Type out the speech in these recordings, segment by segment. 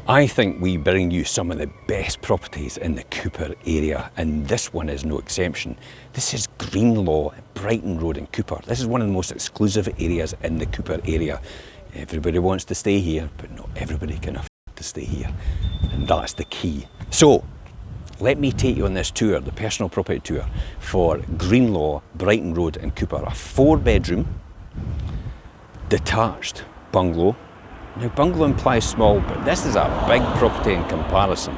I think we bring you some of the best properties in the Cupar area, and this one is no exception. This is Greenlaw, Brighton Road in Cupar. This is one of the most exclusive areas in the Cupar area. Everybody wants to stay here, but not everybody can afford to stay here, and that's the key. So, let me take you on this tour, the personal property tour, for Greenlaw, Brighton Road in Cupar. A 4-bedroom, detached bungalow. Now, bungalow implies small, but this is a big property in comparison.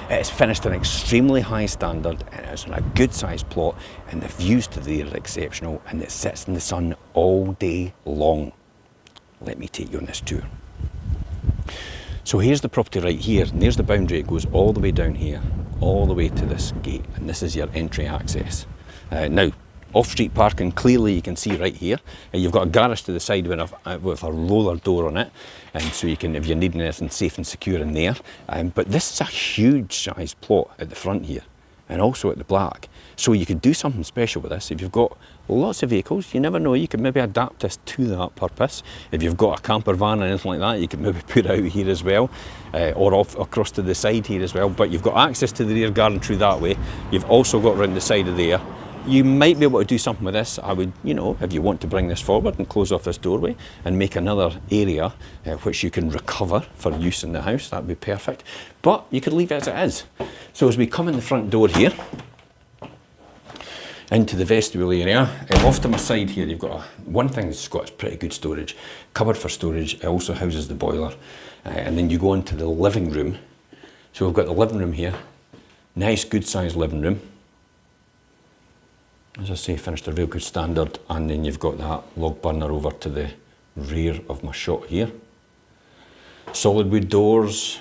It's finished to an extremely high standard, and it's on a good sized plot, and the views to the rear are exceptional, and it sits in the sun all day long. Let me take you on this tour. So here's the property right here, and there's the boundary. It goes all the way down here, all the way to this gate, and this is your entry access. Now, off-street parking, clearly you can see right here. You've got a garage to the side with a roller door on it, and so you can, if you're needing anything safe and secure in there. But this is a huge size plot at the front here, and also at the back. So you could do something special with this. If you've got lots of vehicles, you never know, you could maybe adapt this to that purpose. If you've got a camper van or anything like that, you could maybe put it out here as well, or off across to the side here as well. But you've got access to the rear garden through that way. You've also got around the side of there. You might be able to do something with this. I would, you know, if you want to bring this forward and close off this doorway and make another area which you can recover for use in the house, that'd be perfect. But you could leave it as it is. So as we come in the front door here, into the vestibule area, off to my side here, you've got one thing that's got pretty good storage, cupboard for storage. It also houses the boiler. And then you go into the living room. So we've got the living room here, nice good sized living room. As I say, finished a real good standard, and then you've got that log burner over to the rear of my shot here. Solid wood doors,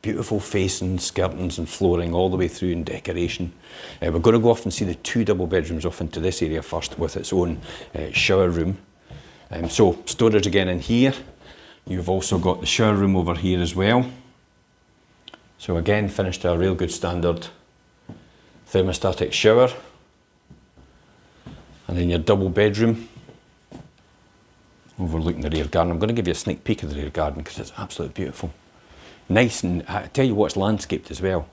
beautiful facing, skirtings and flooring all the way through in decoration. We're going to go off and see the 2 double bedrooms off into this area first with its own shower room. So storage again in here. You've also got the shower room over here as well. So again, finished to a real good standard. Thermostatic shower. And then your double bedroom overlooking the rear garden. I'm going to give you a sneak peek of the rear garden because it's absolutely beautiful. Nice, and I tell you what, it's landscaped as well.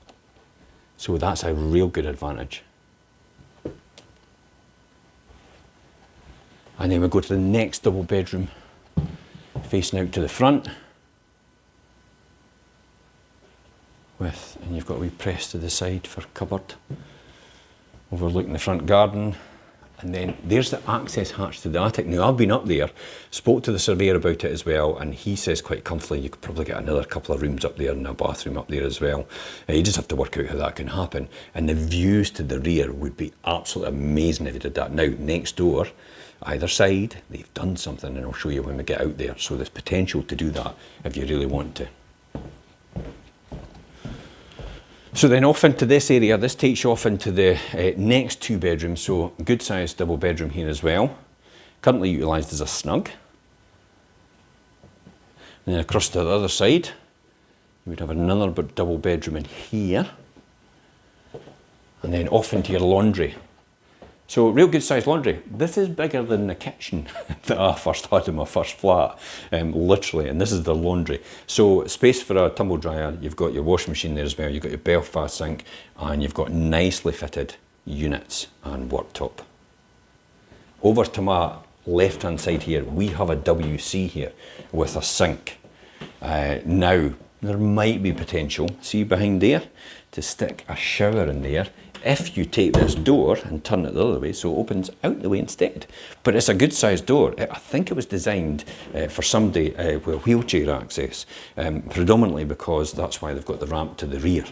So that's a real good advantage. And then we go to the next double bedroom facing out to the front. And you've got a wee press to the side for cupboard. Overlooking the front garden. And then there's the access hatch to the attic. Now, I've been up there, spoke to the surveyor about it as well, and he says quite comfortably you could probably get another couple of rooms up there and a bathroom up there as well. You just have to work out how that can happen. And the views to the rear would be absolutely amazing if you did that. Now, next door, either side, they've done something, and I'll show you when we get out there. So there's potential to do that if you really want to. So then off into this area, this takes you off into the next 2 bedrooms, so good sized double bedroom here as well. Currently utilised as a snug. And then across to the other side, you would have another double bedroom in here. And then off into your laundry. So real good sized laundry. This is bigger than the kitchen that I first had in my first flat, literally, and this is the laundry. So space for a tumble dryer, you've got your washing machine there as well, you've got your Belfast sink, and you've got nicely fitted units and worktop. Over to my left hand side here, we have a WC here with a sink. Now, there might be potential, see behind there, to stick a shower in there if you take this door and turn it the other way, so it opens out the way instead. But it's a good sized door. I think it was designed for somebody with wheelchair access, predominantly because that's why they've got the ramp to the rear.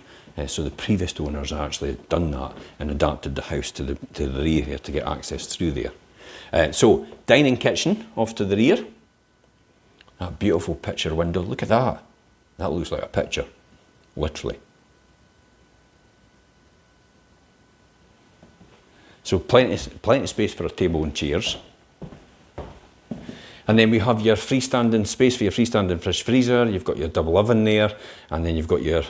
So the previous owners actually done that and adapted the house to the rear here to get access through there. So dining kitchen off to the rear. That beautiful picture window, look at that. That looks like a picture, literally. So plenty of space for a table and chairs. And then we have your freestanding space for your freestanding fridge freezer. You've got your double oven there, and then you've got your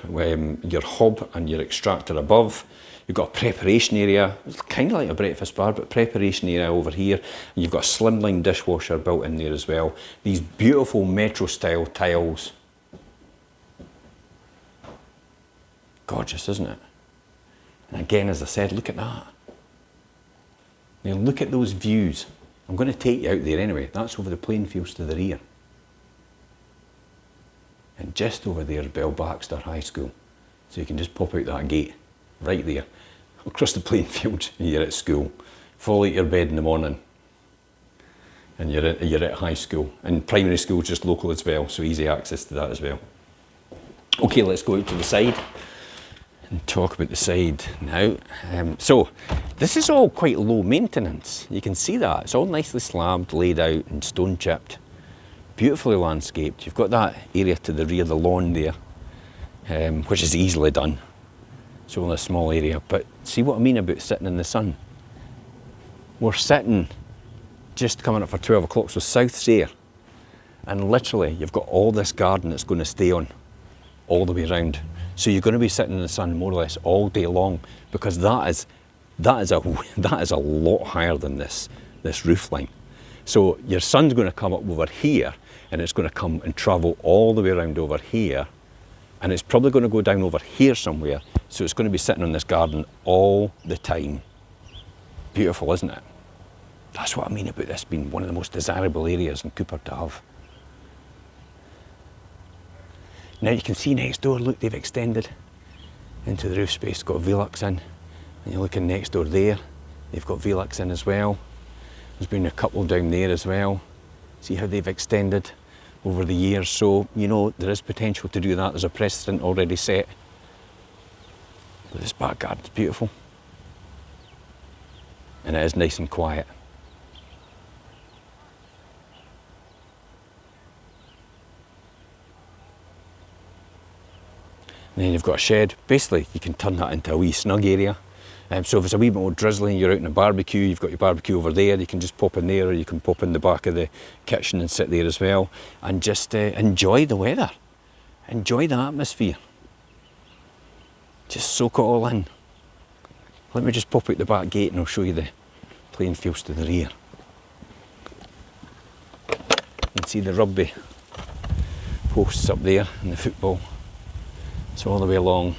hob and your extractor above. You've got a preparation area. It's kind of like a breakfast bar, but preparation area over here. And you've got a slimline dishwasher built in there as well. These beautiful metro style tiles. Gorgeous, isn't it? And again, as I said, look at that. Now look at those views. I'm going to take you out there anyway. That's over the playing fields to the rear. And just over there is Baxter High School. So you can just pop out that gate, right there, across the playing fields, and you're at school. Fall out your bed in the morning, and you're at high school. And primary school is just local as well, so easy access to that as well. Okay, let's go out to the side and talk about the side now. So this is all quite low maintenance. You can see that. It's all nicely slabbed, laid out and stone chipped. Beautifully landscaped. You've got that area to the rear of the lawn there, which is easily done. It's only a small area, but see what I mean about sitting in the sun? We're sitting just coming up for 12 o'clock, so south's here. And literally, you've got all this garden that's going to stay on all the way around. So you're going to be sitting in the sun more or less all day long, because that is a lot higher than this roof line. So your sun's going to come up over here, and it's going to come and travel all the way around over here, and it's probably going to go down over here somewhere. So it's going to be sitting on this garden all the time. Beautiful, isn't it? That's what I mean about this being one of the most desirable areas in Cupar to have. Now you can see next door, look, they've extended into the roof space, got Velux in. And you're looking next door there, they've got Velux in as well. There's been a couple down there as well. See how they've extended over the years. So, you know, there is potential to do that. There's a precedent already set. But this back garden's beautiful. And it is nice and quiet. And then you've got a shed. Basically, you can turn that into a wee snug area. So if it's a wee bit more drizzly and you're out in a barbecue, you've got your barbecue over there, you can just pop in there, or you can pop in the back of the kitchen and sit there as well, and just enjoy the weather. Enjoy the atmosphere. Just soak it all in. Let me just pop out the back gate and I'll show you the playing fields to the rear. You can see the rugby posts up there and the football. It's all the way along.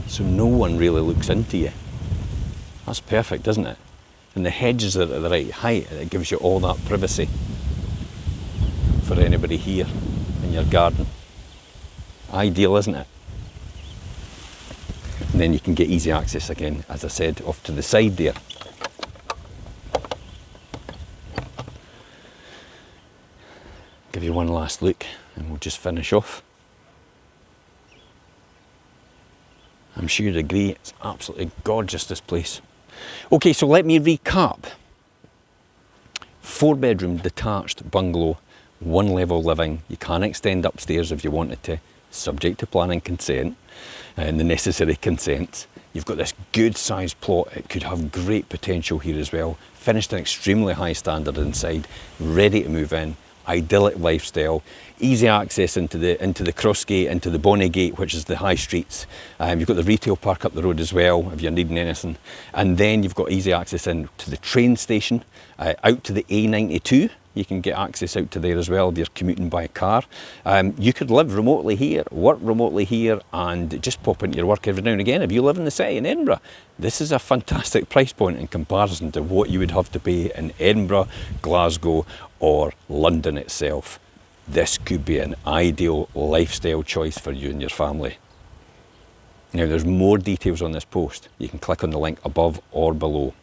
So no one really looks into you. That's perfect, isn't it? And the hedges are at the right height, and it gives you all that privacy for anybody here in your garden. Ideal, isn't it? And then you can get easy access again, as I said, off to the side there. Give you one last look and we'll just finish off. I'm sure you'd agree, it's absolutely gorgeous, this place. Okay, so let me recap. 4-bedroom detached bungalow, 1-level living. You can extend upstairs if you wanted to, subject to planning consent and the necessary consents. You've got this good sized plot. It could have great potential here as well. Finished an extremely high standard inside, ready to move in. Idyllic lifestyle, easy access into the cross gate, into the Bonnie gate, which is the high streets. You've got the retail park up the road as well if you're needing anything, and then you've got easy access into the train station, out to the A92. You can get access out to there as well if you're commuting by car. You could live remotely here, work remotely here, and just pop into your work every now and again. If you live in the city in Edinburgh, this is a fantastic price point in comparison to what you would have to pay in Edinburgh, Glasgow, or London itself. This could be an ideal lifestyle choice for you and your family. Now, there's more details on this post. You can click on the link above or below.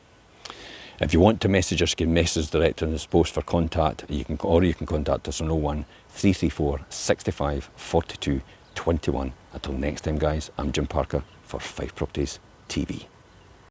If you want to message us, you can message direct on this post for contact. You can contact us on 01 334 65 42 21. Until next time, guys, I'm Jim Parker for Fife Properties TV.